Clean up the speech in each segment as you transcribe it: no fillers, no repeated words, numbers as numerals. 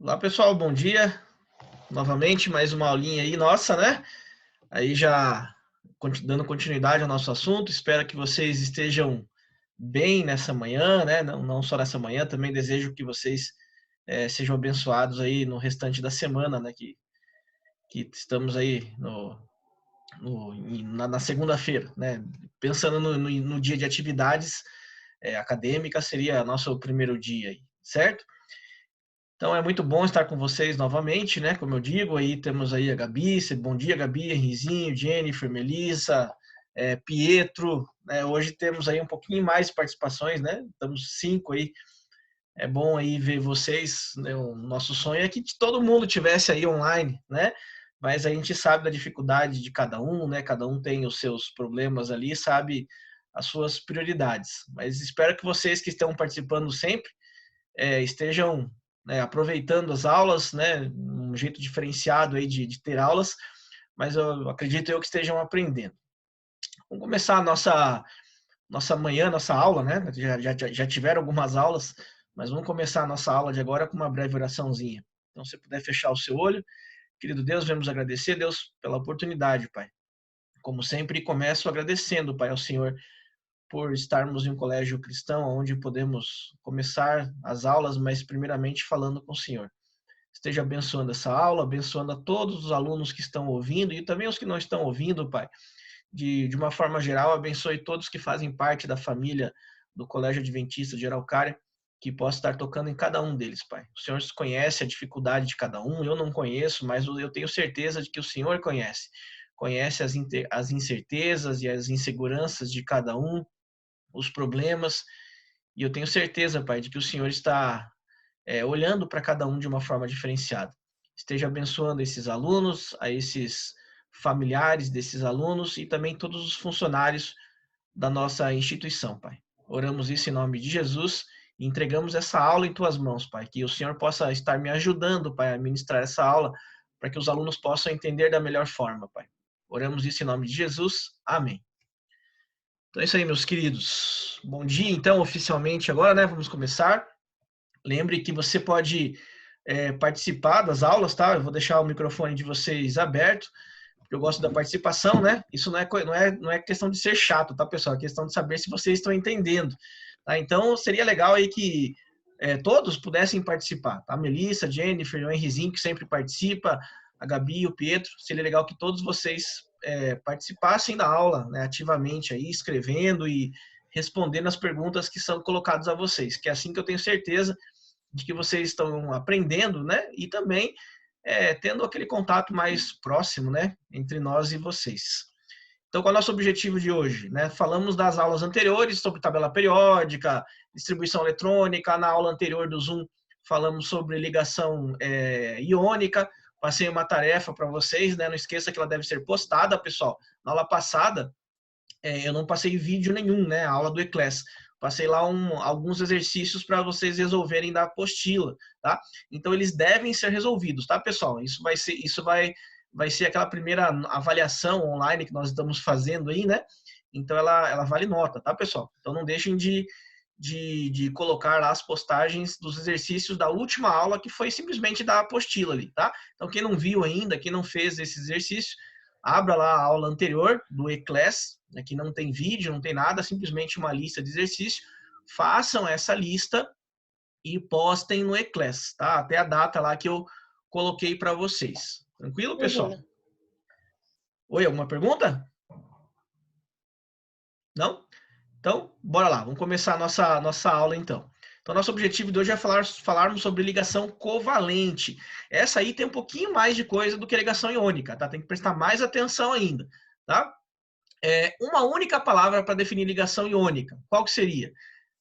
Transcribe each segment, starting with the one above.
Olá, pessoal, bom dia. Novamente, mais uma aulinha aí nossa, né? Aí já dando continuidade ao nosso assunto. Espero que vocês estejam bem nessa manhã, né? Não só nessa manhã, também desejo que vocês sejam abençoados aí no restante da semana, né? Que estamos aí na segunda-feira, né? Pensando no dia de atividades acadêmicas, seria nosso primeiro dia aí, certo? Então é muito bom estar com vocês novamente, né? Como eu digo, aí temos aí a Gabi, bom dia, Gabi, Henrizinho, Jennifer, Melissa, Pietro, né? Hoje temos aí um pouquinho mais de participações, né? Estamos 5 aí. É bom aí ver vocês, né? O nosso sonho é que todo mundo tivesse aí online, né? Mas a gente sabe da dificuldade de cada um, né? Cada um tem os seus problemas ali, sabe as suas prioridades. Mas espero que vocês que estão participando sempre estejam, né, aproveitando as aulas, né, um jeito diferenciado aí de ter aulas, mas eu acredito que estejam aprendendo. Vamos começar a nossa manhã, nossa aula, né? Já tiveram algumas aulas, mas vamos começar a nossa aula de agora com uma breve oraçãozinha. Então, se puder fechar o seu olho, querido Deus, vamos agradecer, Deus, pela oportunidade, Pai. Como sempre, começo agradecendo, Pai, ao Senhor por estarmos em um colégio cristão, onde podemos começar as aulas, mas primeiramente falando com o Senhor. Esteja abençoando essa aula, abençoando a todos os alunos que estão ouvindo e também os que não estão ouvindo, Pai. De uma forma geral, abençoe todos que fazem parte da família do Colégio Adventista de Araucária, que possa estar tocando em cada um deles, Pai. O Senhor conhece a dificuldade de cada um, eu não conheço, mas eu tenho certeza de que o Senhor conhece. Conhece as incertezas e as inseguranças de cada um, os problemas, e eu tenho certeza, Pai, de que o Senhor está olhando para cada um de uma forma diferenciada. Esteja abençoando esses alunos, a esses familiares desses alunos e também todos os funcionários da nossa instituição, Pai. Oramos isso em nome de Jesus e entregamos essa aula em Tuas mãos, Pai, que o Senhor possa estar me ajudando, Pai, a ministrar essa aula, para que os alunos possam entender da melhor forma, Pai. Oramos isso em nome de Jesus. Amém. Então é isso aí, meus queridos. Bom dia, então, oficialmente agora, né? Vamos começar. Lembre que você pode participar das aulas, tá? Eu vou deixar o microfone de vocês aberto, porque eu gosto da participação, né? Isso não é questão de ser chato, tá, pessoal? É questão de saber se vocês estão entendendo. Tá? Então, seria legal aí que todos pudessem participar, tá? A Melissa, Jennifer, o Henrizinho, que sempre participa, a Gabi e o Pietro. Seria legal que todos vocês participassem da aula, né, ativamente aí, escrevendo e respondendo as perguntas que são colocadas a vocês, que é assim que eu tenho certeza de que vocês estão aprendendo, né? E também tendo aquele contato mais próximo, né? Entre nós e vocês. Então, qual é o nosso objetivo de hoje? Né? Falamos das aulas anteriores sobre tabela periódica, distribuição eletrônica. Na aula anterior do Zoom, falamos sobre ligação iônica. Passei uma tarefa para vocês, né? Não esqueça que ela deve ser postada, pessoal. Na aula passada, eu não passei vídeo nenhum, né? A aula do Eclass. Passei lá alguns exercícios para vocês resolverem da apostila, tá? Então eles devem ser resolvidos, tá, pessoal? Vai ser aquela primeira avaliação online que nós estamos fazendo aí, né? Então ela vale nota, tá, pessoal? Então não deixem de colocar lá as postagens dos exercícios da última aula, que foi simplesmente da apostila ali, tá? Então quem não viu ainda, quem não fez esse exercício, abra lá a aula anterior do E-Class, aqui não tem vídeo, não tem nada, simplesmente uma lista de exercícios. Façam essa lista e postem no E-Class, tá? Até a data lá que eu coloquei para vocês. Tranquilo, pessoal? Uhum. Oi, alguma pergunta? Não? Então, bora lá, vamos começar a nossa aula então. Então, nosso objetivo de hoje é falarmos sobre ligação covalente. Essa aí tem um pouquinho mais de coisa do que ligação iônica, tá? Tem que prestar mais atenção ainda, tá? Uma única palavra para definir ligação iônica. Qual que seria?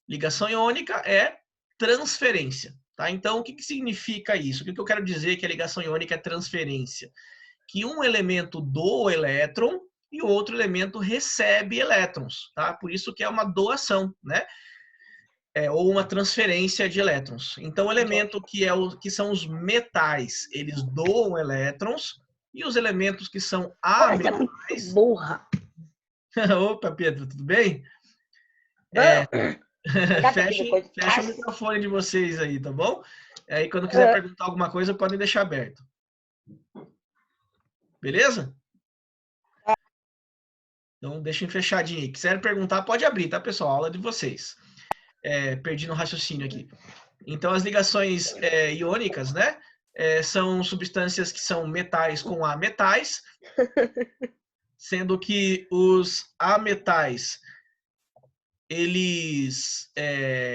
Ligação iônica é transferência, tá? Então, o que significa isso? O que eu quero dizer que a ligação iônica é transferência? Que um elemento doa elétron e o outro elemento recebe elétrons, tá? Por isso que é uma doação, né? Ou uma transferência de elétrons. Então, o elemento que são os metais, eles doam elétrons, e os elementos que são Você é muito ametais... burra. Opa, Pedro, tudo bem? Não. Fecha o microfone de vocês aí, tá bom? Aí quando quiser perguntar alguma coisa, podem deixar aberto. Beleza? Então deixem fechadinho aí. Quiser perguntar, pode abrir, tá, pessoal? Aula de vocês. Perdi no raciocínio aqui. Então as ligações iônicas, né? São substâncias que são metais com ametais, sendo que os ametais eles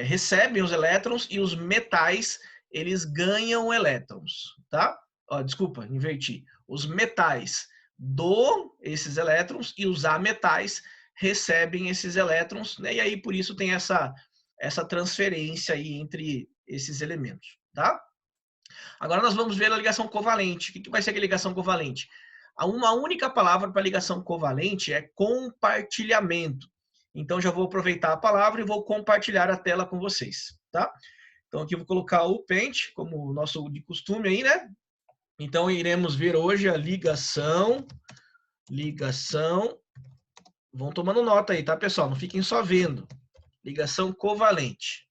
recebem os elétrons e os metais eles ganham elétrons, tá? Desculpa, inverti. Os metais doam esses elétrons e os ametais recebem esses elétrons, né? E aí por isso tem essa transferência aí entre esses elementos, tá? Agora nós vamos ver a ligação covalente. O que vai ser a ligação covalente? Uma única palavra para ligação covalente é compartilhamento. Então já vou aproveitar a palavra e vou compartilhar a tela com vocês, tá? Então aqui eu vou colocar o Paint, como o nosso de costume aí, né? Então iremos ver hoje a ligação. Vão tomando nota aí, tá, pessoal? Não fiquem só vendo. Ligação covalente.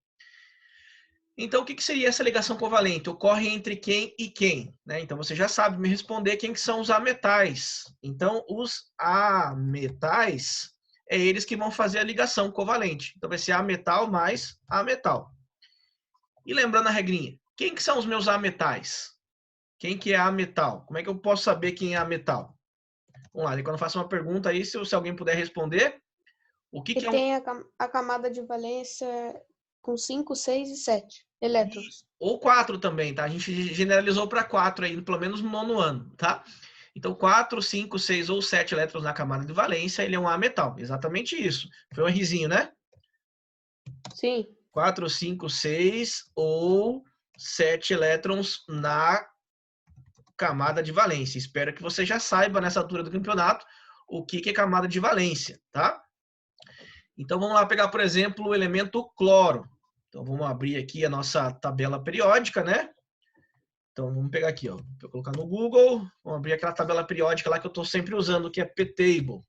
Então, o que seria essa ligação covalente? Ocorre entre quem e quem? Né? Então, você já sabe me responder quem que são os ametais. Então, os ametais, é eles que vão fazer a ligação covalente. Então, vai ser ametal mais ametal. E lembrando a regrinha, quem que são os meus ametais? Quem que é ametal? Como é que eu posso saber quem é ametal? Vamos lá, quando eu faço uma pergunta aí, se alguém puder responder, o que é um... tem a camada de valência com 5, 6 e 7 elétrons. Ou 4 também, tá? A gente generalizou para 4 aí, pelo menos no 9º ano, tá? Então, 4, 5, 6 ou 7 elétrons na camada de valência, ele é um ametal. Exatamente isso. Foi um risinho, né? Sim. 4, 5, 6 ou 7 elétrons na camada de valência. Espero que você já saiba, nessa altura do campeonato, o que é camada de valência, tá? Então, vamos lá pegar, por exemplo, o elemento cloro. Então, vamos abrir aqui a nossa tabela periódica, né? Então, vamos pegar aqui, ó. Vou colocar no Google. Vamos abrir aquela tabela periódica lá que eu estou sempre usando, que é P-Table.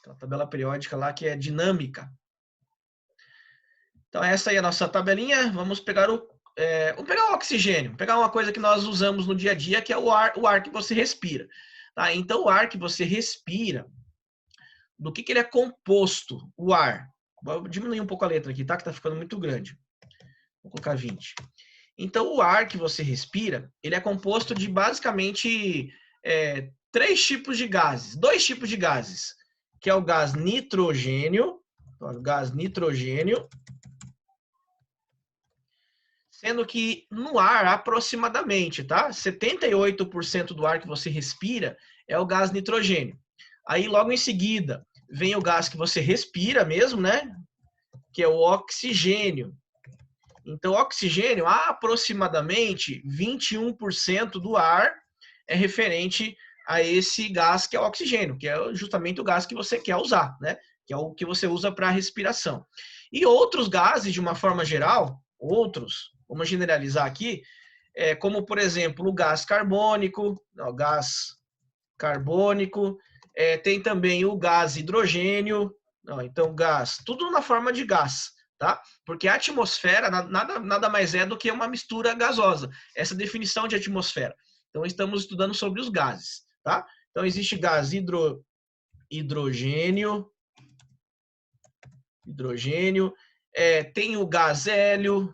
Aquela tabela periódica lá que é dinâmica. Então, essa aí é a nossa tabelinha. Vamos pegar vamos pegar o oxigênio. Vamos pegar uma coisa que nós usamos no dia a dia, que é o ar que você respira. Tá? Então, o ar que você respira, do que ele é composto? O ar. Vou diminuir um pouco a letra aqui, tá? Que tá ficando muito grande. Vou colocar 20. Então, o ar que você respira, ele é composto de basicamente 3 tipos de gases. 2 tipos de gases, que é o gás nitrogênio, sendo que no ar, aproximadamente, tá? 78% do ar que você respira é o gás nitrogênio. Aí, logo em seguida, vem o gás que você respira mesmo, né? Que é o oxigênio. Então, oxigênio, aproximadamente 21% do ar é referente a esse gás que é o oxigênio, que é justamente o gás que você quer usar, né? Que é o que você usa para respiração. E outros gases, de uma forma geral, vamos generalizar aqui, como, por exemplo, o gás carbônico, tem também o gás hidrogênio, então gás, tudo na forma de gás, tá? Porque a atmosfera nada mais é do que uma mistura gasosa, essa definição de atmosfera. Então estamos estudando sobre os gases, tá? Então existe gás hidrogênio, tem o gás hélio,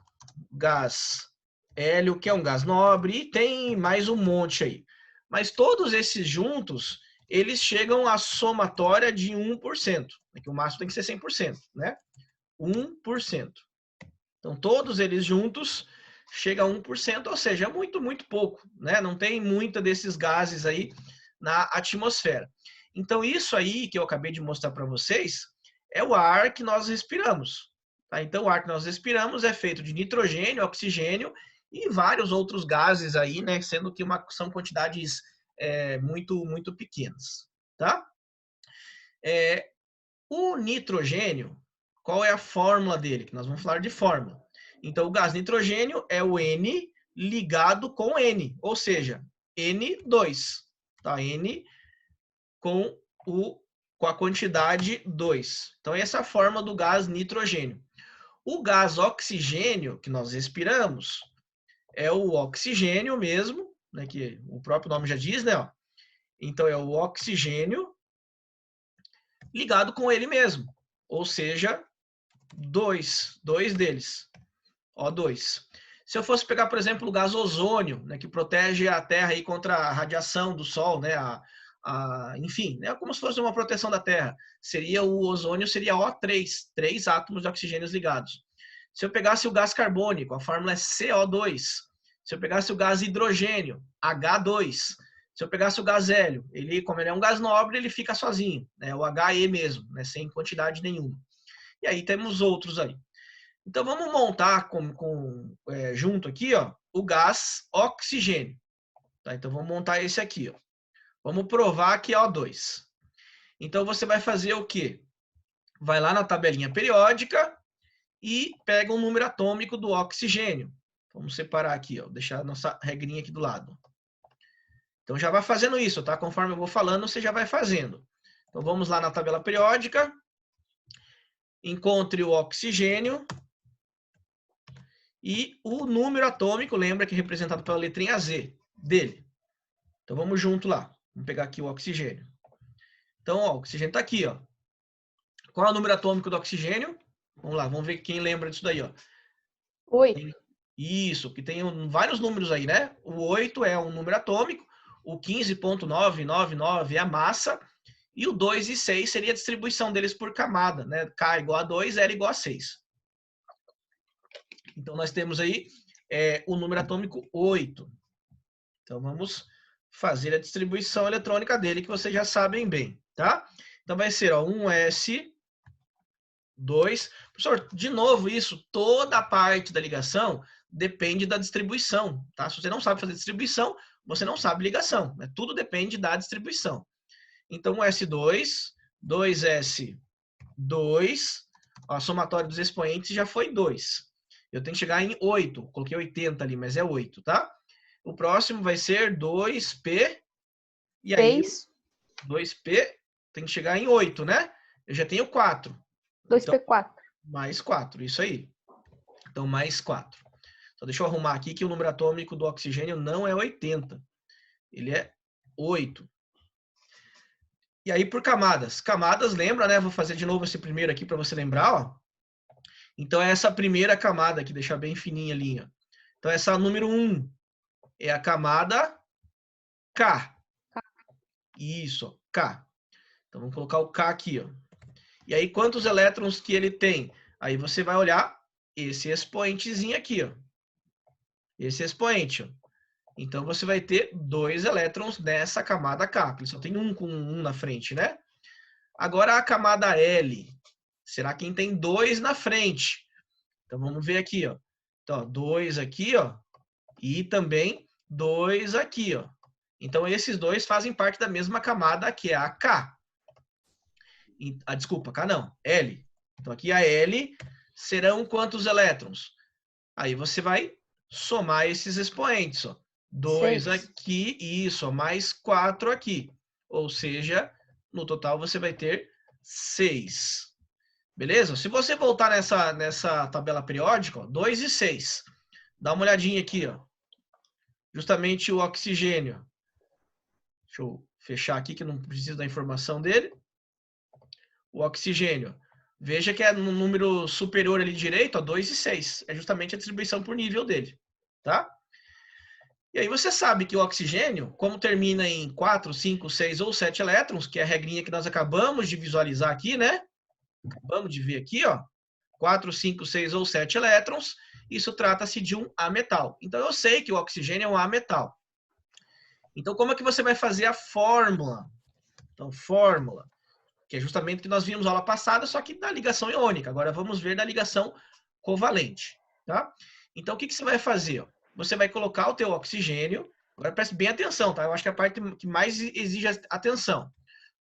que é um gás nobre, e tem mais um monte aí. Mas todos esses juntos, eles chegam à somatória de 1%. Que o máximo tem que ser 100%, né? 1%. Então, todos eles juntos chegam a 1%, ou seja, é muito, muito pouco, né? Não tem muita desses gases aí na atmosfera. Então, isso aí que eu acabei de mostrar para vocês é o ar que nós respiramos. Tá? Então, o ar que nós respiramos é feito de nitrogênio, oxigênio e vários outros gases aí, né? Sendo que são quantidades muito, muito pequenas, tá? O nitrogênio, qual é a fórmula dele? Que nós vamos falar de fórmula. Então, o gás nitrogênio é o N ligado com N, ou seja, N2. Tá? N com o com a quantidade 2. Então, essa é a forma do gás nitrogênio. O gás oxigênio, que nós respiramos, é o oxigênio mesmo, né, que o próprio nome já diz, né? Ó. Então, é o oxigênio ligado com ele mesmo. Ou seja, dois deles. O2. Se eu fosse pegar, por exemplo, o gás ozônio, né, que protege a Terra aí contra a radiação do Sol, né, enfim, né, como se fosse uma proteção da Terra, seria o ozônio, seria O3, 3 átomos de oxigênio ligados. Se eu pegasse o gás carbônico, a fórmula é CO2. Se eu pegasse o gás hidrogênio, H2. Se eu pegasse o gás hélio, ele, como ele é um gás nobre, ele fica sozinho, né, o HE mesmo, né, sem quantidade nenhuma. E aí temos outros aí. Então, vamos montar junto aqui, ó, o gás oxigênio. Tá? Então, vamos montar esse aqui. Ó. Vamos provar que é O2. Então, você vai fazer o quê? Vai lá na tabelinha periódica e pega um número atômico do oxigênio. Vamos separar aqui, ó, deixar a nossa regrinha aqui do lado. Então, já vai fazendo isso, tá? Conforme eu vou falando, você já vai fazendo. Então, vamos lá na tabela periódica. Encontre o oxigênio. E o número atômico, lembra que é representado pela letrinha Z dele. Então vamos junto lá. Vamos pegar aqui o oxigênio. Então, ó, o oxigênio está aqui, ó. Qual é o número atômico do oxigênio? Vamos lá, vamos ver quem lembra disso daí, ó. 8. Isso, que tem vários números aí, né? O 8 é um número atômico, o 15,999 é a massa, e o 2 e 6 seria a distribuição deles por camada, né? K igual a 2, L igual a 6. Então, nós temos aí o número atômico 8. Então, vamos fazer a distribuição eletrônica dele, que vocês já sabem bem, tá? Então, vai ser 1s, 2. Professor, de novo isso, toda a parte da ligação depende da distribuição, tá? Se você não sabe fazer distribuição, você não sabe ligação, né? Tudo depende da distribuição. Então, 1s2, 2s2, a somatória dos expoentes já foi 2. Eu tenho que chegar em 8. Coloquei 80 ali, mas é 8, tá? O próximo vai ser 2P. E aí, 2P tem que chegar em 8, né? Eu já tenho 4. 2P4. Então, mais 4, isso aí. Então, mais 4. Só deixa eu arrumar aqui que o número atômico do oxigênio não é 80. Ele é 8. E aí, por camadas. Camadas, lembra, né? Vou fazer de novo esse primeiro aqui para você lembrar, ó. Então, é essa primeira camada aqui, deixar bem fininha a linha. Então, essa número 1 é a camada K. Isso, K. Então, vamos colocar o K aqui, ó. E aí, quantos elétrons que ele tem? Aí você vai olhar esse expoentezinho aqui, ó. Esse expoente, ó. Então, você vai ter 2 elétrons nessa camada K, porque ele só tem um com um na frente, né? Agora, a camada L será quem tem 2 na frente. Então, vamos ver aqui, ó. Então, 2 aqui, ó. E também 2 aqui, ó. Então, esses dois fazem parte da mesma camada, que é a K. Desculpa, K não, L. Então, aqui a L serão quantos elétrons? Aí você vai somar esses expoentes, ó. 2 aqui, isso, ó, mais 4 aqui. Ou seja, no total você vai ter 6. Beleza? Se você voltar nessa tabela periódica, ó, 2 e 6. Dá uma olhadinha aqui, ó. Justamente o oxigênio. Deixa eu fechar aqui que não preciso da informação dele. O oxigênio. Veja que é no número superior ali direito, ó, 2 e 6. É justamente a distribuição por nível dele. Tá? E aí você sabe que o oxigênio, como termina em 4, 5, 6 ou 7 elétrons, que é a regrinha que nós acabamos de visualizar aqui, né? Acabamos de ver aqui, ó. 4, 5, 6 ou 7 elétrons, isso trata-se de um ametal. Então eu sei que o oxigênio é um ametal. Então como é que você vai fazer a fórmula? Então, fórmula, que é justamente o que nós vimos na aula passada, só que da ligação iônica. Agora vamos ver da ligação covalente, tá? Então, o que você vai fazer? Você vai colocar o teu oxigênio, agora preste bem atenção, tá? Eu acho que é a parte que mais exige atenção.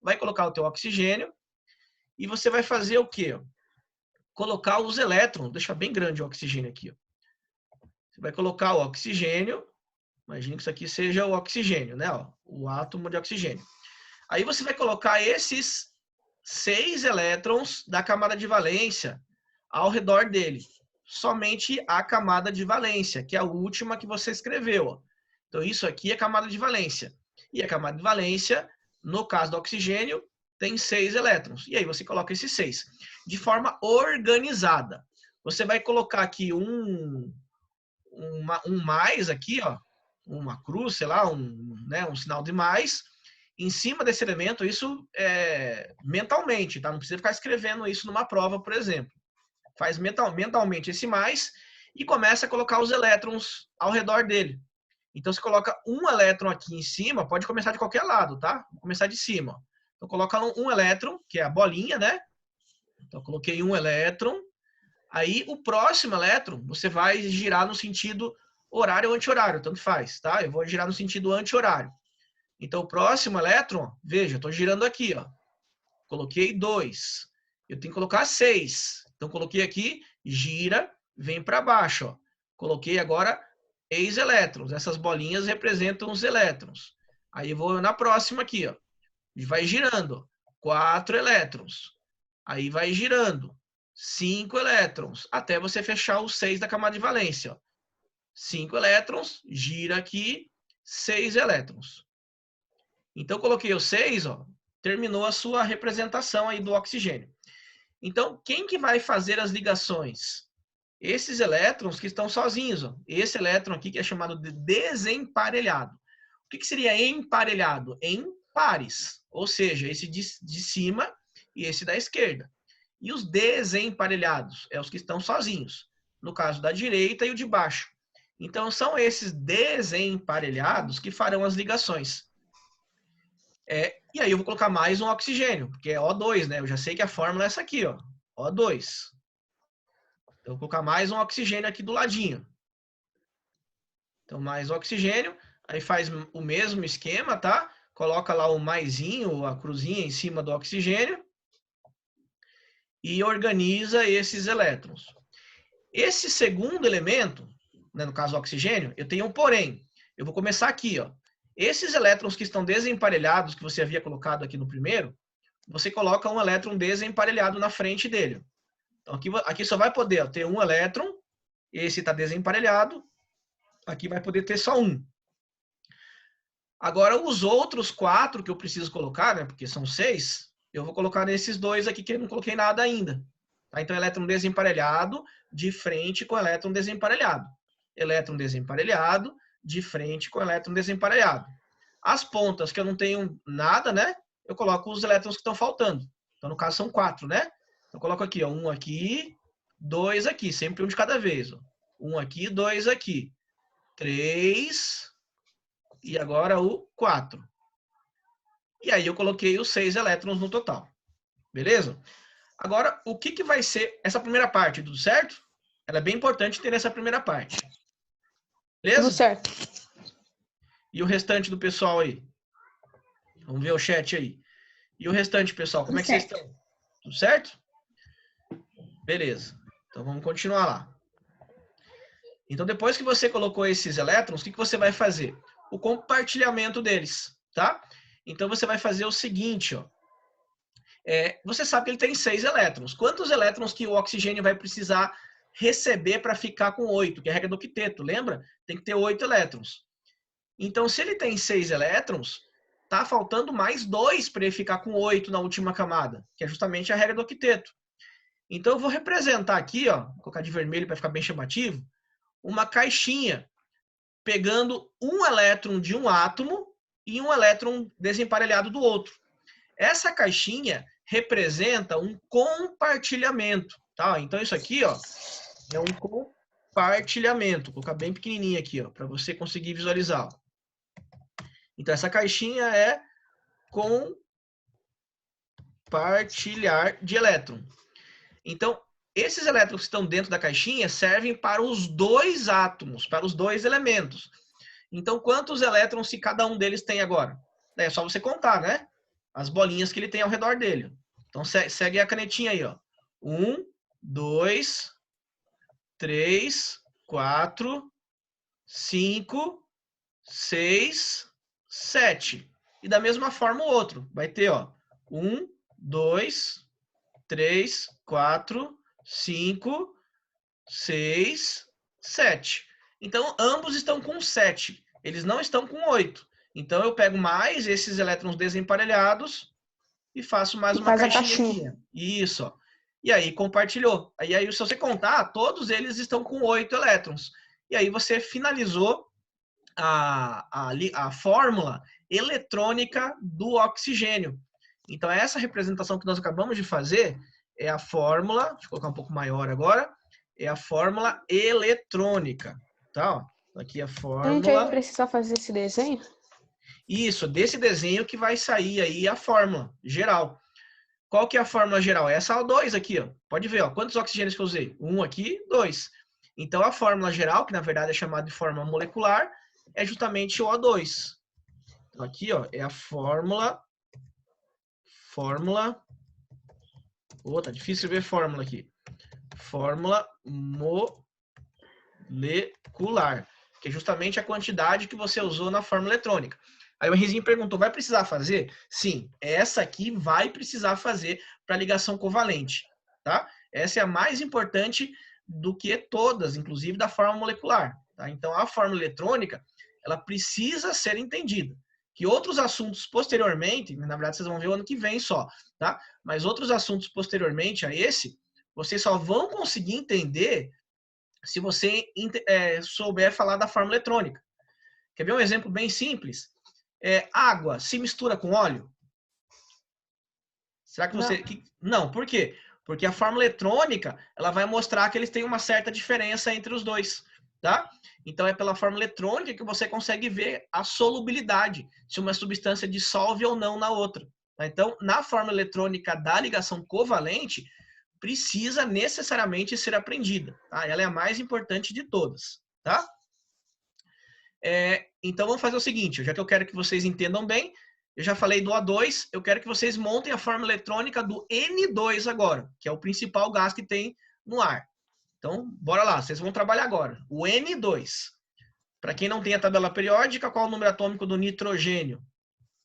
Vai colocar o teu oxigênio e você vai fazer o quê? Colocar os elétrons, deixa bem grande o oxigênio aqui. Ó. Você vai colocar o oxigênio, imagine que isso aqui seja o oxigênio, né? Ó, o átomo de oxigênio. Aí você vai colocar esses 6 elétrons da camada de valência ao redor dele. Somente a camada de valência, que é a última que você escreveu. Ó. Então, isso aqui é camada de valência. E a camada de valência, no caso do oxigênio, tem 6 elétrons. E aí você coloca esses 6 de forma organizada. Você vai colocar aqui um mais aqui, ó, uma cruz, sei lá, um sinal de mais, em cima desse elemento, isso mentalmente, tá? Não precisa ficar escrevendo isso numa prova, por exemplo. Faz mentalmente esse mais e começa a colocar os elétrons ao redor dele. Então, você coloca um elétron aqui em cima, pode começar de qualquer lado, tá? Vou começar de cima. Então, coloca um elétron, que é a bolinha, né? Então, coloquei um elétron. Aí, o próximo elétron, você vai girar no sentido horário ou anti-horário, tanto faz, tá? Eu vou girar no sentido anti-horário. Então, o próximo elétron, veja, estou girando aqui, ó. Coloquei 2. Eu tenho que colocar 6. Então, coloquei aqui, gira, vem para baixo, ó. Coloquei agora 6 elétrons. Essas bolinhas representam os elétrons. Aí, eu vou na próxima aqui, ó. Vai girando. 4 elétrons. Aí, vai girando. 5 elétrons. Até você fechar os 6 da camada de valência, ó. 5 elétrons, gira aqui, 6 elétrons. Então, coloquei o 6, ó, terminou a sua representação aí do oxigênio. Então, quem que vai fazer as ligações? Esses elétrons que estão sozinhos. Ó. Esse elétron aqui que é chamado de desemparelhado. O que seria emparelhado? Em pares. Ou seja, esse de cima e esse da esquerda. E os desemparelhados é os que estão sozinhos. No caso da direita e o de baixo. Então, são esses desemparelhados que farão as ligações. E aí eu vou colocar mais um oxigênio, porque é O2, né? Eu já sei que a fórmula é essa aqui, ó. O2. Então, eu vou colocar mais um oxigênio aqui do ladinho. Então, mais oxigênio. Aí faz o mesmo esquema, tá? Coloca lá o maisinho, a cruzinha em cima do oxigênio. E organiza esses elétrons. Esse segundo elemento, né, no caso o oxigênio, eu tenho um porém. Eu vou começar aqui, ó. Esses elétrons que estão desemparelhados, que você havia colocado aqui no primeiro, você coloca um elétron desemparelhado na frente dele. Então, aqui só vai poder ter um elétron, esse está desemparelhado, aqui vai poder ter só um. Agora, os outros 4 que eu preciso colocar, né, porque são 6, eu vou colocar nesses 2 aqui que eu não coloquei nada ainda. Tá? Então, elétron desemparelhado de frente com elétron desemparelhado. Elétron desemparelhado de frente com elétron desemparelhado. As pontas que eu não tenho nada, né? Eu coloco os elétrons que estão faltando. Então, no caso, são 4, né? Então, eu coloco aqui, ó, um aqui, 2 aqui, sempre um de cada vez. Ó. Um aqui, 2 aqui. 3 e agora o 4. E aí eu coloquei os 6 elétrons no total. Beleza? Agora, o que vai ser essa primeira parte, tudo certo? Ela é bem importante ter essa primeira parte. Beleza? Tudo certo. E o restante do pessoal aí? Vamos ver o chat aí. E o restante, pessoal, como é que vocês estão? Tudo certo? Beleza. Então vamos continuar lá. Então depois que você colocou esses elétrons, o que você vai fazer? O compartilhamento deles, tá? Então você vai fazer o seguinte, ó. Você sabe que ele tem 6 elétrons. Quantos elétrons que o oxigênio vai precisar receber para ficar com 8? Que é a regra do octeto, lembra? Tem que ter 8 elétrons. Então, se ele tem 6 elétrons, tá faltando mais 2 para ele ficar com 8 na última camada, que é justamente a regra do octeto. Então, eu vou representar aqui, ó, vou colocar de vermelho para ficar bem chamativo, uma caixinha pegando um elétron de um átomo e um elétron desemparelhado do outro. Essa caixinha representa um compartilhamento, tá? Então, isso aqui, ó, é um compartilhamento. Vou colocar bem pequenininho aqui, ó, para você conseguir visualizar. Ó. Então, essa caixinha é compartilhar de elétron. Então, esses elétrons que estão dentro da caixinha servem para os 2 átomos, para os 2 elementos. Então, quantos elétrons se cada um deles tem agora? É só você contar, né? As bolinhas que ele tem ao redor dele. Então, segue a canetinha aí, ó. 1, 2, 3, 4, 5, 6, 7. E da mesma forma o outro. Vai ter, ó, 1, 2, 3, 4, 5, 6, 7. Então, ambos estão com 7. Eles não estão com 8. Então, eu pego mais esses elétrons desemparelhados e faço mais uma caixinha aqui. Isso, ó. E aí, compartilhou. Aí, se você contar, todos eles estão com 8 elétrons. E aí, você finalizou a fórmula eletrônica do oxigênio. Então, essa representação que nós acabamos de fazer é a fórmula, deixa eu colocar um pouco maior agora, é a fórmula eletrônica. Tá? Ó, aqui a fórmula. A gente vai precisar fazer esse desenho? Isso, desse desenho que vai sair aí a fórmula geral. Qual que é a fórmula geral? É essa O2 aqui, ó. Pode ver, ó, quantos oxigênios que eu usei? 1 aqui, 2. Então, a fórmula geral, que na verdade é chamada de fórmula molecular, é justamente o O2. Então, aqui, ó, é a fórmula... Tá difícil ver fórmula aqui. Fórmula molecular, que é justamente a quantidade que você usou na fórmula eletrônica. Aí o Henrizinho perguntou, vai precisar fazer? Sim, essa aqui vai precisar fazer para ligação covalente, tá? Essa é a mais importante do que todas, inclusive da fórmula molecular, tá? Então, a fórmula eletrônica, ela precisa ser entendida. Que outros assuntos posteriormente, na verdade vocês vão ver o ano que vem só, tá? Mas outros assuntos posteriormente a esse, vocês só vão conseguir entender se você souber falar da fórmula eletrônica. Quer ver um exemplo bem simples? Água se mistura com óleo? Será que você... Não, por quê? Porque a fórmula eletrônica, ela vai mostrar que eles têm uma certa diferença entre os dois, tá? Então, é pela fórmula eletrônica que você consegue ver a solubilidade, se uma substância dissolve ou não na outra. Tá? Então, na fórmula eletrônica da ligação covalente, precisa necessariamente ser aprendida. Tá? Ela é a mais importante de todas, tá? Então, vamos fazer o seguinte, já que eu quero que vocês entendam bem, eu já falei do O2, eu quero que vocês montem a fórmula eletrônica do N2 agora, que é o principal gás que tem no ar. Então, bora lá, vocês vão trabalhar agora. O N2. Para quem não tem a tabela periódica, qual é o número atômico do nitrogênio?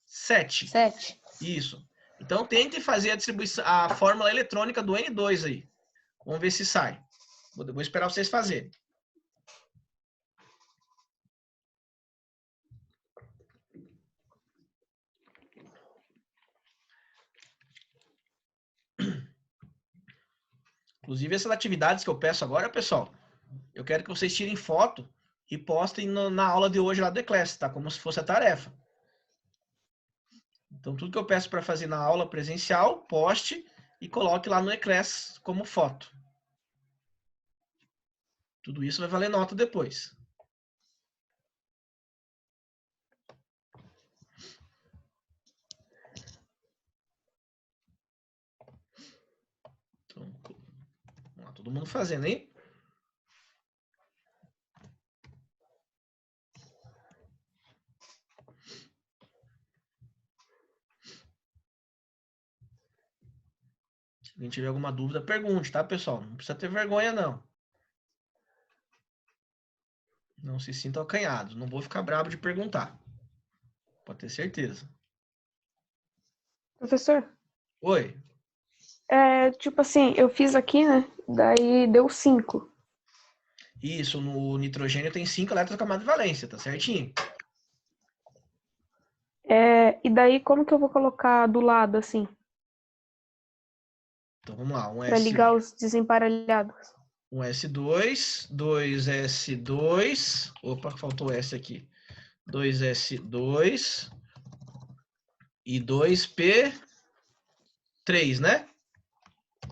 7. 7. Isso. Então, tente fazer a fórmula eletrônica do N2 aí. Vamos ver se sai. Vou esperar vocês fazerem. Inclusive, essas atividades que eu peço agora, pessoal, eu quero que vocês tirem foto e postem na aula de hoje lá do Eclass, tá? Como se fosse a tarefa. Então, tudo que eu peço para fazer na aula presencial, poste e coloque lá no Eclass como foto. Tudo isso vai valer nota depois. Então, vamos lá, todo mundo fazendo, hein? Se alguém tiver alguma dúvida, pergunte, tá, pessoal? Não precisa ter vergonha, não. Não se sintam acanhados. Não vou ficar bravo de perguntar. Pode ter certeza. Professor? Oi. Tipo assim, eu fiz aqui, né? Daí deu 5. Isso, no nitrogênio tem 5 elétrons na camada de valência, tá certinho? E daí como que eu vou colocar do lado, assim? Então vamos lá. Pra ligar os desemparelhados. Um S2, 2S2. Opa, faltou S aqui. 2S2 e 2P3, né?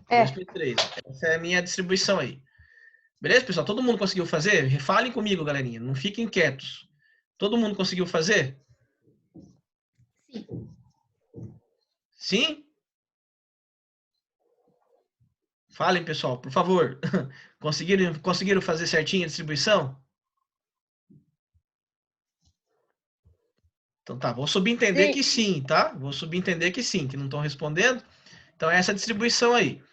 2P3. Essa é a minha distribuição aí. Beleza, pessoal? Todo mundo conseguiu fazer? Falem comigo, galerinha. Não fiquem quietos. Todo mundo conseguiu fazer? Sim. Sim? Falem, pessoal, por favor. Conseguiram fazer certinho a distribuição? Então tá, vou subentender que sim, tá? Vou subentender que sim, que não estão respondendo. Então, essa distribuição aí.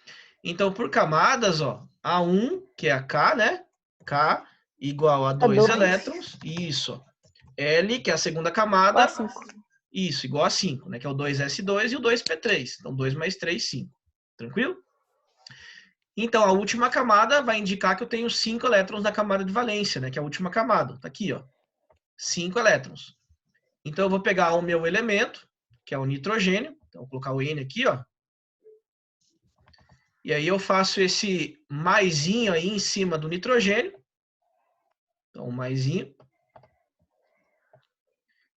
Então, por camadas, ó, A1, que é a K, né? K igual a 2 elétrons. Isso. L, que é a segunda camada, Isso, igual a 5, né? Que é o 2s2 e o 2p3. Então, 2 mais 3, 5. Tranquilo? Então, a última camada vai indicar que eu tenho 5 elétrons na camada de valência, né? Que é a última camada. Tá aqui, ó. 5 elétrons. Então, eu vou pegar o meu elemento, que é o nitrogênio. Então, vou colocar o N aqui, ó. E aí eu faço esse maisinho aí em cima do nitrogênio. Então, maisinho.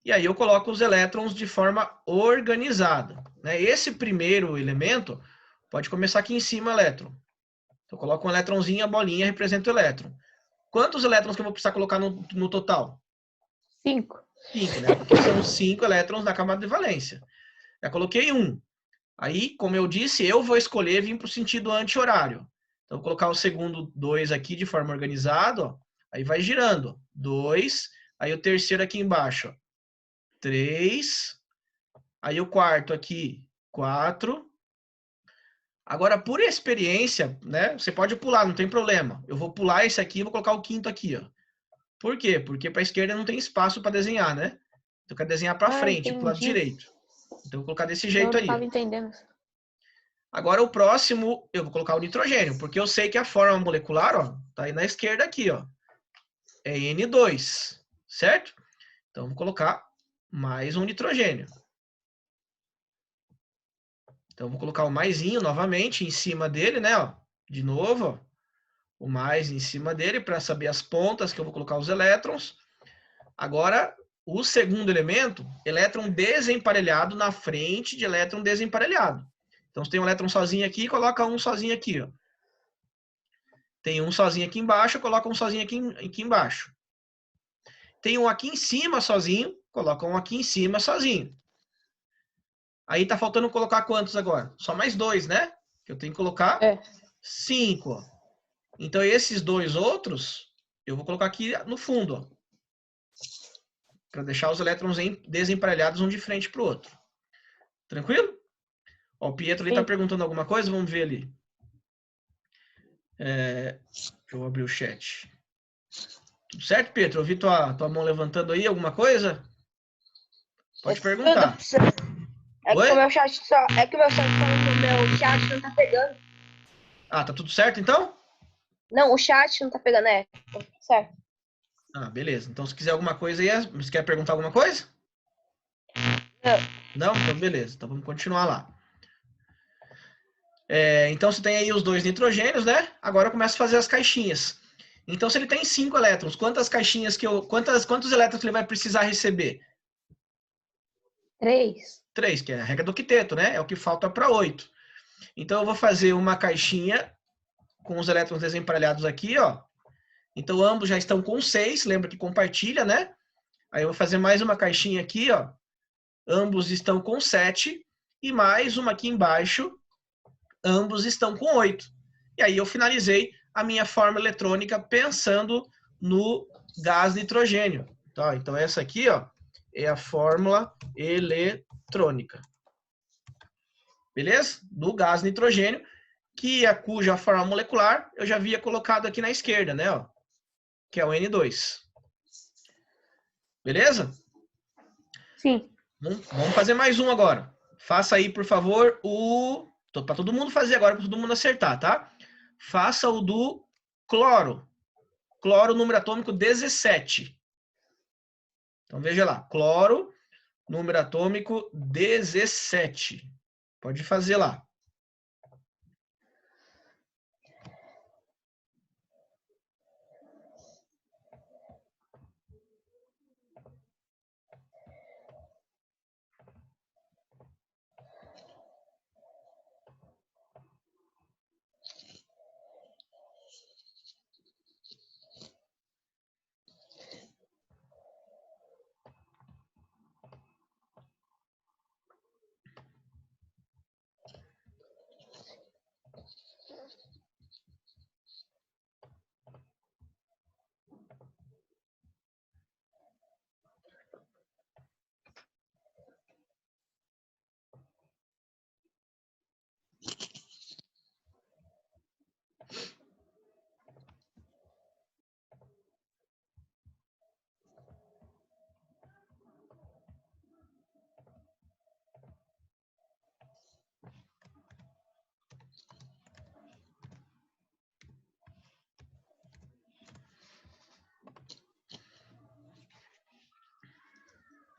E aí eu coloco os elétrons de forma organizada, né? Esse primeiro elemento pode começar aqui em cima, elétron. Então, eu coloco um elétronzinho, a bolinha representa o elétron. Quantos elétrons que eu vou precisar colocar no total? 5. 5, né? Porque são 5 elétrons na camada de valência. Já coloquei um. Aí, como eu disse, eu vou escolher vir para o sentido anti-horário. Então, vou colocar o segundo 2 aqui de forma organizada, ó. Aí vai girando. 2. Aí o terceiro aqui embaixo, ó. 3. Aí o quarto aqui, 4. Agora, por experiência, né? Você pode pular, não tem problema. Eu vou pular esse aqui e vou colocar o quinto aqui, ó. Por quê? Porque para a esquerda não tem espaço para desenhar, né? Então, eu quero desenhar para frente, para o lado Entendi. direito. Então, eu vou colocar desse Eu jeito não aí, tava ó. entendendo. Agora, o próximo, eu vou colocar o nitrogênio, porque eu sei que a forma molecular, ó, tá aí na esquerda aqui, ó. É N2, certo? Então, eu vou colocar mais um nitrogênio. Então, eu vou colocar o maisinho novamente em cima dele, né? Ó, de novo, ó, o mais em cima dele para saber as pontas que eu vou colocar os elétrons. Agora, o segundo elemento, elétron desemparelhado na frente de elétron desemparelhado. Então, se tem um elétron sozinho aqui, coloca um sozinho aqui, ó. Tem um sozinho aqui embaixo, coloca um sozinho aqui embaixo. Tem um aqui em cima sozinho, coloca um aqui em cima sozinho. Aí tá faltando colocar quantos agora? Só mais 2, né? Que eu tenho que colocar 5. Então, esses 2 outros, eu vou colocar aqui no fundo, ó, para deixar os elétrons desemparelhados um de frente para o outro. Tranquilo? Ó, o Pietro ali está perguntando alguma coisa, vamos ver ali. Deixa eu abrir o chat. Tudo certo, Pietro? Eu vi tua mão levantando aí, alguma coisa? Pode perguntar. É que Oi? o meu chat só. É que o meu chat não tá pegando. Ah, tá tudo certo então? Não, o chat não tá pegando, é. Tá tudo certo. Ah, beleza. Então, se quiser alguma coisa aí, você quer perguntar alguma coisa? Não? Então, beleza. Então, vamos continuar lá. Então, você tem aí os 2 nitrogênios, né? Agora eu começo a fazer as caixinhas. Então, se ele tem 5 elétrons, quantas caixinhas quantos elétrons ele vai precisar receber? 3. 3, que é a regra do quinteto, né? É o que falta para 8. Então, eu vou fazer uma caixinha com os elétrons desemparelhados aqui, ó. Então, ambos já estão com 6, lembra que compartilha, né? Aí eu vou fazer mais uma caixinha aqui, ó. Ambos estão com 7. E mais uma aqui embaixo, ambos estão com 8. E aí eu finalizei a minha fórmula eletrônica pensando no gás nitrogênio. Tá? Então, essa aqui, ó, é a fórmula eletrônica. Beleza? Do gás nitrogênio, cuja forma molecular eu já havia colocado aqui na esquerda, né? Ó, que é o N2. Beleza? Sim. Vamos fazer mais um agora. Faça aí, por favor, para todo mundo fazer agora, para todo mundo acertar, tá? Faça o do cloro. Cloro, número atômico 17. Então, veja lá. Cloro, número atômico 17. Pode fazer lá.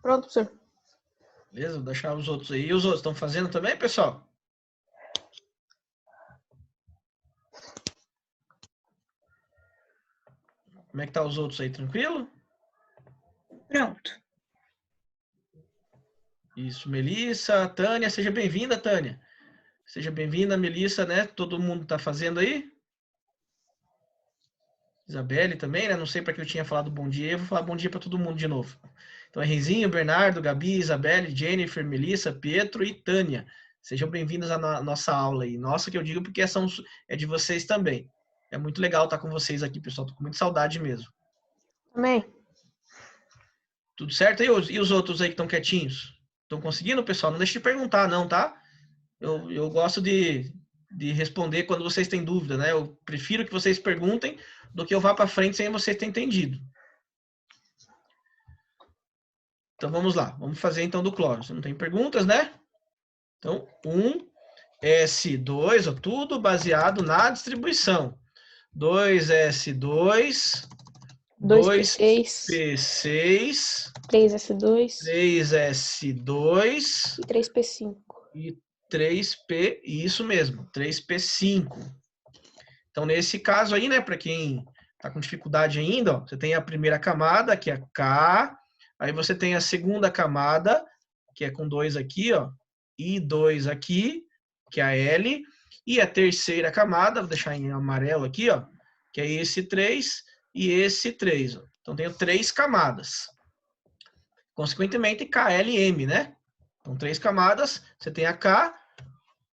Pronto, professor. Beleza? Vou deixar os outros aí. E os outros estão fazendo também, pessoal? Como é que tá os outros aí? Tranquilo? Pronto. Isso, Melissa, Tânia, seja bem-vinda, Tânia. Seja bem-vinda, Melissa, né? Todo mundo tá fazendo aí? Isabelle também, né? Não sei para que eu tinha falado bom dia, eu vou falar bom dia para todo mundo de novo. Então, Henrizinho, Bernardo, Gabi, Isabelle, Jennifer, Melissa, Pietro e Tânia. Sejam bem-vindos à nossa aula aí. Nossa, que eu digo porque é de vocês também. É muito legal estar com vocês aqui, pessoal. Tô com muita saudade mesmo. Também. Tudo certo? E os outros aí que estão quietinhos? Estão conseguindo, pessoal? Não deixe de perguntar, não, tá? Eu gosto de responder quando vocês têm dúvida, né? Eu prefiro que vocês perguntem do que eu vá para frente sem vocês terem entendido. Então, vamos lá. Vamos fazer, então, do cloro. Você não tem perguntas, né? Então, 1S2, ó, tudo baseado na distribuição. 2S2, 2P6, 3S2 3S2 e 3P5. e 3P, isso mesmo, 3P5. Então, nesse caso aí, né, para quem está com dificuldade ainda, ó, você tem a primeira camada, que é K, aí você tem a segunda camada, que é com 2 aqui, ó, e 2 aqui, que é a L, e a terceira camada, vou deixar em amarelo aqui, ó, que é esse 3 e esse 3. Ó. Então, tenho 3 camadas. Consequentemente, KLM, né? Então, 3 camadas, você tem a K,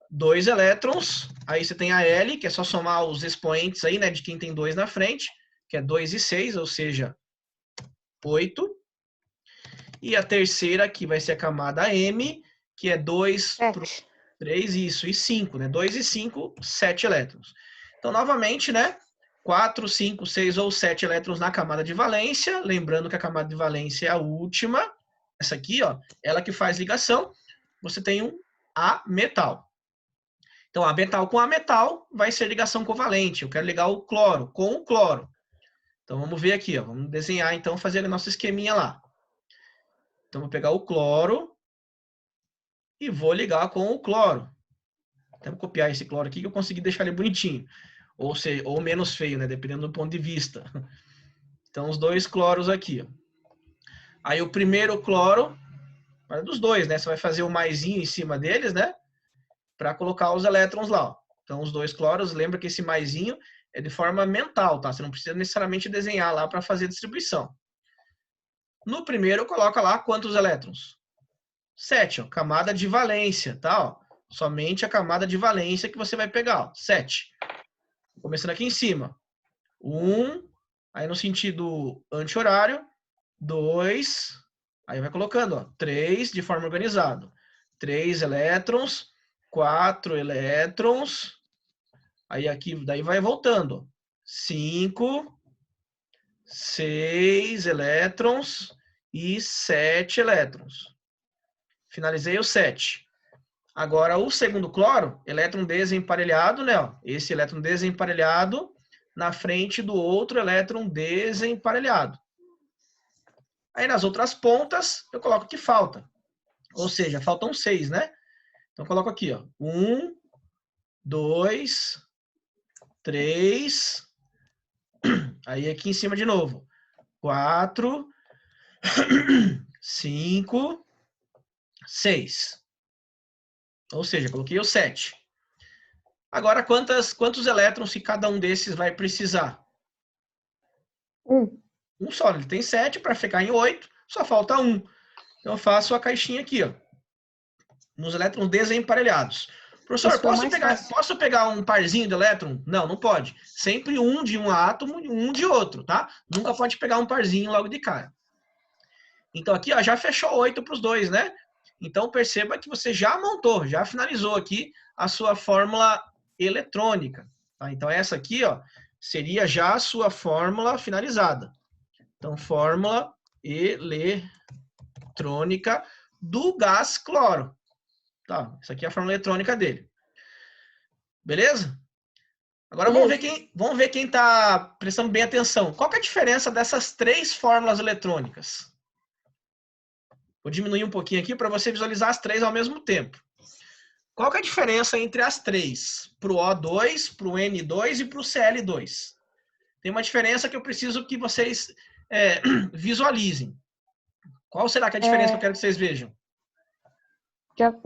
2 elétrons, aí você tem a L, que é só somar os expoentes aí, né, de quem tem 2 na frente, que é 2 e 6, ou seja, 8. E a terceira aqui vai ser a camada M, que é 2, 3, isso, e 5, né? 2 e 5, 7 elétrons. Então, novamente, né, 4, 5, 6 ou 7 elétrons na camada de valência, lembrando que a camada de valência é a última, essa aqui, ó, ela que faz ligação, você tem um A metal. Então, a metal com a metal vai ser ligação covalente. Eu quero ligar o cloro com o cloro. Então, vamos ver aqui. Ó. Vamos desenhar, então, fazer o nosso esqueminha lá. Então, vou pegar o cloro e vou ligar com o cloro. Até vou copiar esse cloro aqui que eu consegui deixar ele bonitinho. Ou menos feio, né? Dependendo do ponto de vista. Então, os dois cloros aqui. Ó. Aí, o primeiro cloro, dos dois, né? Você vai fazer o maisinho em cima deles, né? Para colocar os elétrons lá. Ó. Então, os dois cloros, lembra que esse maisinho é de forma mental, tá? Você não precisa necessariamente desenhar lá para fazer a distribuição. No primeiro, coloca lá quantos elétrons? 7, ó, camada de valência, tá? Ó. Somente a camada de valência que você vai pegar, ó, 7. Começando aqui em cima. 1, aí no sentido anti-horário, 2, aí vai colocando, ó, 3 de forma organizada. 3 elétrons, 4 elétrons, aí aqui, daí vai voltando. 5, 6 elétrons e 7 elétrons. Finalizei o 7. Agora, o segundo cloro, elétron desemparelhado, né? Ó, esse elétron desemparelhado na frente do outro elétron desemparelhado. Aí, nas outras pontas, eu coloco que falta. Ou seja, faltam 6, né? Então, eu coloco aqui, ó. 1, 2, 3. Aí, aqui em cima de novo. 4, 5, 6. Ou seja, coloquei o 7. Agora, quantos elétrons que cada um desses vai precisar? 1. Um só. Ele tem 7, para ficar em 8, só falta 1. Então, eu faço a caixinha aqui, ó. Nos elétrons desemparelhados. Professor, posso pegar um parzinho de elétron? Não, não pode. Sempre um de um átomo e um de outro, tá? Nunca pode pegar um parzinho logo de cara. Então, aqui, ó, já fechou 8 para os dois, né? Então, perceba que você já montou, já finalizou aqui a sua fórmula eletrônica. Tá? Então, essa aqui, ó, seria já a sua fórmula finalizada. Então, fórmula eletrônica do gás cloro. Tá? Essa aqui é a fórmula eletrônica dele. Beleza? Agora, vamos ver quem está prestando bem atenção. Qual que é a diferença dessas 3 fórmulas eletrônicas? Vou diminuir um pouquinho aqui para você visualizar as três ao mesmo tempo. Qual que é a diferença entre as três? Para o O2, para o N2 e para o Cl2. Tem uma diferença que eu preciso que vocês visualizem. Qual será que é a diferença que eu quero que vocês vejam?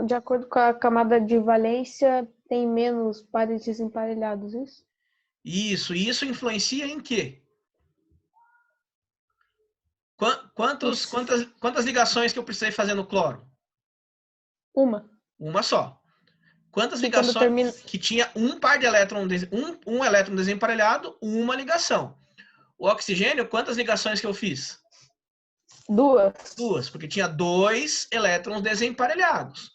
De acordo com a camada de valência, tem menos pares desemparelhados, isso? Isso influencia em quê? Quantas ligações que eu precisei fazer no cloro? Uma. Uma só. Quantas E quando ligações termina... que tinha um par de elétron, um elétron desemparelhado, uma ligação. O oxigênio, quantas ligações que eu fiz? Duas. Porque tinha 2 elétrons desemparelhados.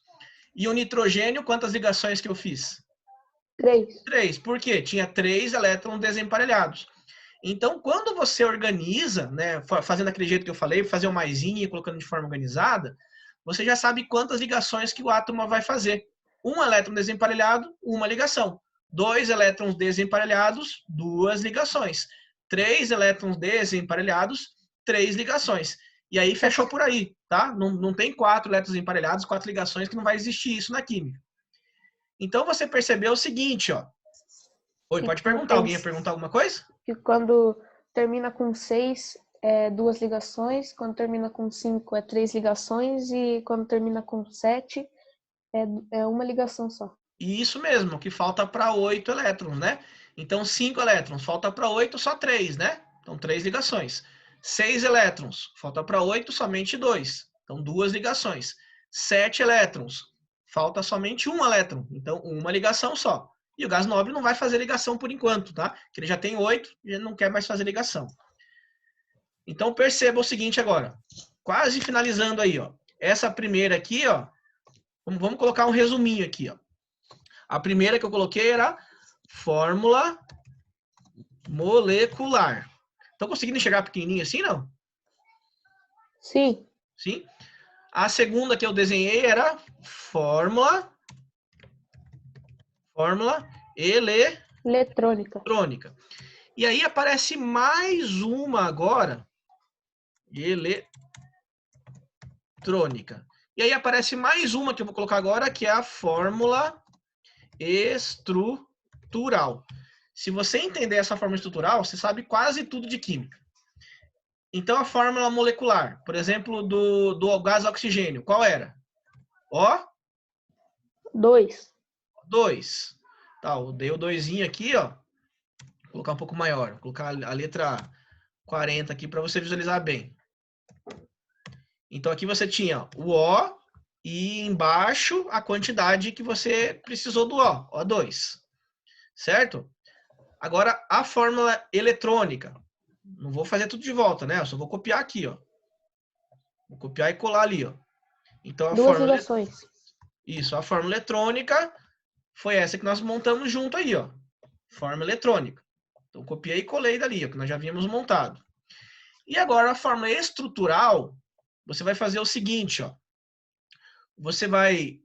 E o nitrogênio, quantas ligações que eu fiz? 3. Por quê? Tinha 3 elétrons desemparelhados. Então, quando você organiza, né, fazendo aquele jeito que eu falei, fazer o maisinho e colocando de forma organizada, você já sabe quantas ligações que o átomo vai fazer. Um elétron desemparelhado, uma ligação. 2 elétrons desemparelhados, 2 ligações. 3 elétrons desemparelhados, 3 ligações. E aí fechou por aí, tá? Não tem 4 elétrons emparelhados, 4 ligações, que não vai existir isso na química. Então você percebeu o seguinte, ó. Oi, pode perguntar. Alguém ia perguntar alguma coisa? Que quando termina com 6 é 2 ligações, quando termina com 5 é 3 ligações e quando termina com 7 é uma ligação só. Isso mesmo, que falta para 8 elétrons, né? Então 5 elétrons, falta para 8 só 3, né? Então 3 ligações. 6 elétrons, falta para 8 somente 2. Então 2 ligações. 7 elétrons, falta somente um elétron. Então uma ligação só. E o gás nobre não vai fazer ligação por enquanto, tá? Que ele já tem 8 e ele não quer mais fazer ligação. Então perceba o seguinte agora. Quase finalizando aí, ó. Essa primeira aqui, ó. Vamos colocar um resuminho aqui, ó. A primeira que eu coloquei era fórmula molecular. Estão conseguindo enxergar pequenininho assim, não? Sim. Sim. A segunda que eu desenhei era fórmula eletrônica. E aí aparece mais uma agora, eletrônica. E aí aparece mais uma que eu vou colocar agora, que é a fórmula estrutural. Se você entender essa fórmula estrutural, você sabe quase tudo de química. Então, a fórmula molecular, por exemplo, do gás oxigênio, qual era? O2. Tá, eu dei o 2zinho aqui, ó. Vou colocar um pouco maior. Vou colocar a letra 40 aqui para você visualizar bem. Então, aqui você tinha o O e embaixo a quantidade que você precisou do O, O2. Certo? Agora, a fórmula eletrônica. Não vou fazer tudo de volta, né? Eu só vou copiar aqui, ó. Vou copiar e colar ali, ó. Então, a Duas fórmula... ligações. Isso, a fórmula eletrônica foi essa que nós montamos junto aí, ó. Fórmula eletrônica. Então, copiei e colei dali, ó, que nós já havíamos montado. E agora, a fórmula estrutural, você vai fazer o seguinte, ó. Você vai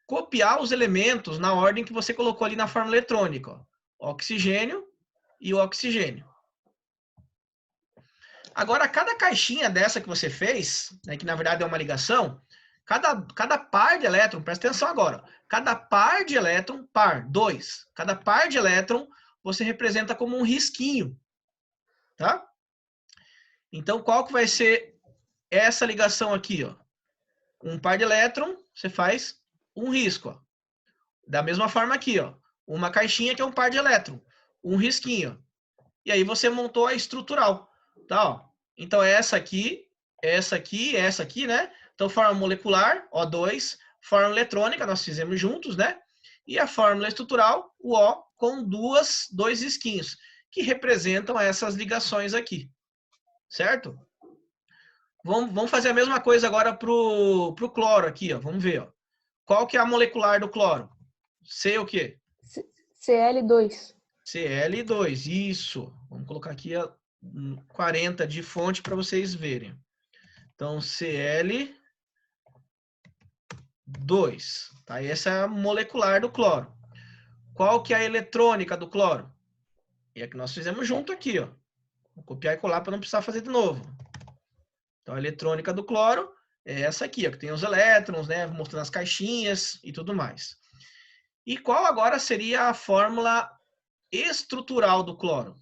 copiar os elementos na ordem que você colocou ali na fórmula eletrônica, ó. Oxigênio e o oxigênio. Agora, cada caixinha dessa que você fez, né, que na verdade é uma ligação, cada par de elétron, presta atenção agora, cada par de elétron, par, 2, cada par de elétron você representa como um risquinho, tá? Então, qual que vai ser essa ligação aqui, ó? Um par de elétron, você faz um risco, ó. Da mesma forma aqui, ó, uma caixinha que é um par de elétron, um risquinho. E aí você montou a estrutural, tá? Ó. Então essa aqui, né? Então fórmula molecular, O2, fórmula eletrônica, nós fizemos juntos, né? E a fórmula estrutural, o O, com dois risquinhos, que representam essas ligações aqui, certo? Vamos fazer a mesma coisa agora pro cloro aqui, ó. Vamos ver, ó. Qual que é a molecular do cloro? C o quê? Cl2. Cl2, isso. Vamos colocar aqui a 40 de fonte para vocês verem. Então, Cl2. Tá? Essa é a molecular do cloro. Qual que é a eletrônica do cloro? E é que nós fizemos junto aqui, ó. Vou copiar e colar para não precisar fazer de novo. Então, a eletrônica do cloro é essa aqui, ó, que tem os elétrons, né, mostrando as caixinhas e tudo mais. E qual agora seria a fórmula estrutural do cloro?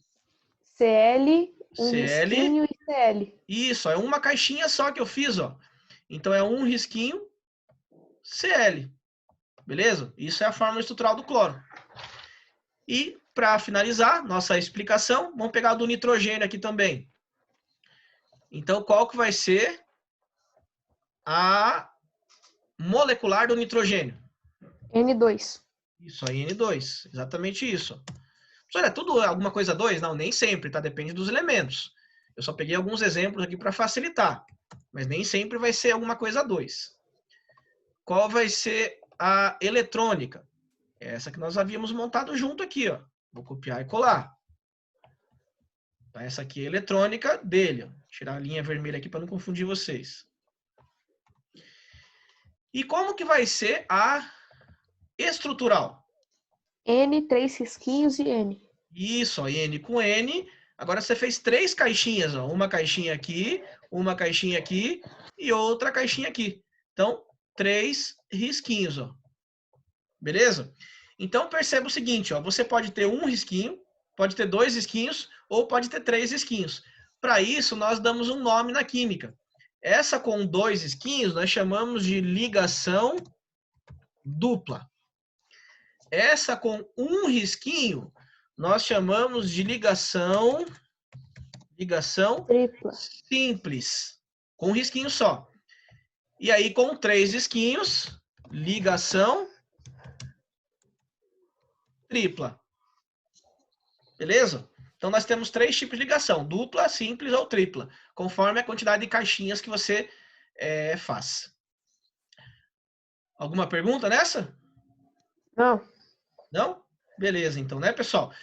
Cl, um Cl, risquinho e Cl. isso, é uma caixinha só que eu fiz, ó. Então é um risquinho Cl, beleza? Isso é a fórmula estrutural do cloro. E para finalizar nossa explicação, vamos pegar do nitrogênio aqui também. Então qual que vai ser a molecular do nitrogênio? N2. Isso aí, N2, exatamente isso. Olha, tudo alguma coisa 2? Não, nem sempre, tá? Depende dos elementos. Eu só peguei alguns exemplos aqui para facilitar, mas nem sempre vai ser alguma coisa 2. Qual vai ser a eletrônica? Essa que nós havíamos montado junto aqui, ó. Vou copiar e colar. Tá, essa aqui é a eletrônica dele, ó. Tirar a linha vermelha aqui para não confundir vocês. E como que vai ser a estrutural? N, 3 risquinhos e N. Isso, ó, N com N. Agora você fez 3 caixinhas, ó. Uma caixinha aqui e outra caixinha aqui. Então, 3 risquinhos, ó. Beleza? Então, perceba o seguinte, ó. Você pode ter um risquinho, pode ter 2 risquinhos ou pode ter 3 risquinhos. Para isso, nós damos um nome na química. Essa com 2 risquinhos, nós chamamos de ligação dupla. Essa com um risquinho, nós chamamos de ligação Tripla. simples, com um risquinho só. E aí, com 3 risquinhos, ligação tripla. Beleza? Então, nós temos 3 tipos de ligação, dupla, simples ou tripla, conforme a quantidade de caixinhas que você faz. Alguma pergunta nessa? Não. Não? Beleza, então, né, pessoal?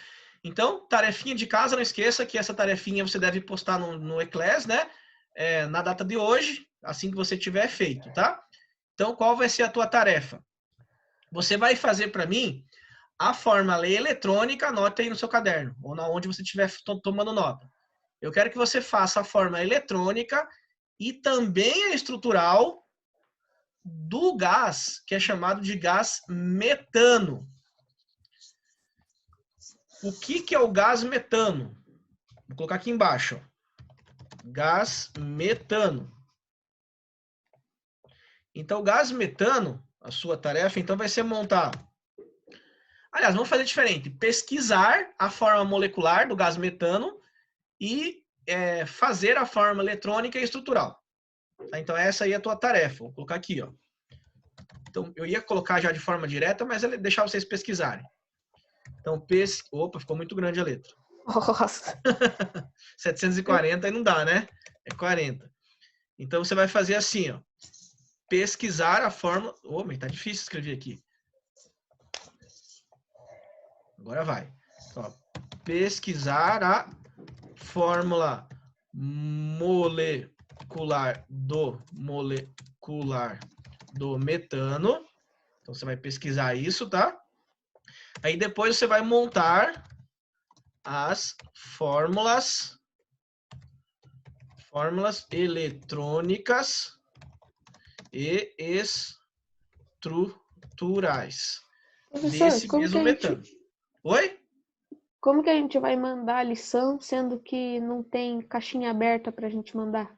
Então, tarefinha de casa, não esqueça que essa tarefinha você deve postar no Eclass, né? Na data de hoje, assim que você tiver feito, tá? Então, qual vai ser a tua tarefa? Você vai fazer para mim a fórmula eletrônica, anota aí no seu caderno, ou na onde você estiver tomando nota. Eu quero que você faça a fórmula eletrônica e também a estrutural do gás, que é chamado de gás metano. O que é o gás metano? Vou colocar aqui embaixo. Gás metano. Então, o gás metano, a sua tarefa, então, vai ser montar... Aliás, vamos fazer diferente. Pesquisar a forma molecular do gás metano e fazer a forma eletrônica e estrutural. Tá? Então, essa aí é a tua tarefa. Vou colocar aqui, ó. Então, eu ia colocar já de forma direta, mas deixar vocês pesquisarem. Então, opa, ficou muito grande a letra. Nossa. 740 aí não dá, né? É 40. Então, você vai fazer assim, ó. Pesquisar a fórmula... Oh, mas tá difícil escrever aqui. Agora vai. Ó, pesquisar a fórmula molecular do metano. Então, você vai pesquisar isso, tá? Aí depois você vai montar as fórmulas eletrônicas e estruturais desse mesmo metano. Oi? Como que a gente vai mandar a lição, sendo que não tem caixinha aberta para a gente mandar?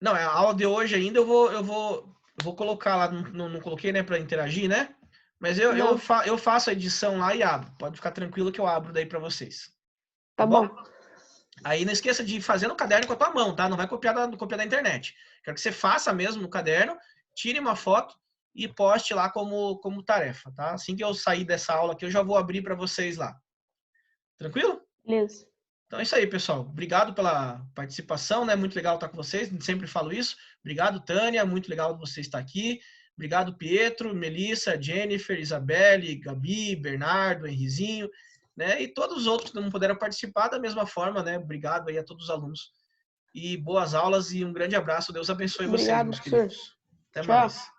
Não, a aula de hoje ainda eu vou colocar lá, não coloquei, né, para interagir, né? Mas eu faço a edição lá e abro. Pode ficar tranquilo que eu abro daí para vocês. Tá bom? Aí não esqueça de fazer no caderno com a tua mão, tá? Não vai copiar da internet. Quero que você faça mesmo no caderno, tire uma foto e poste lá como tarefa, tá? Assim que eu sair dessa aula aqui, eu já vou abrir para vocês lá. Tranquilo? Beleza. Então é isso aí, pessoal. Obrigado pela participação, né? Muito legal estar com vocês, sempre falo isso. Obrigado, Tânia, muito legal você estar aqui. Obrigado, Pietro, Melissa, Jennifer, Isabelle, Gabi, Bernardo, Henrizinho, né? E todos os outros que não puderam participar da mesma forma, né? Obrigado aí a todos os alunos. E boas aulas e um grande abraço. Deus abençoe vocês, meus queridos. Até mais.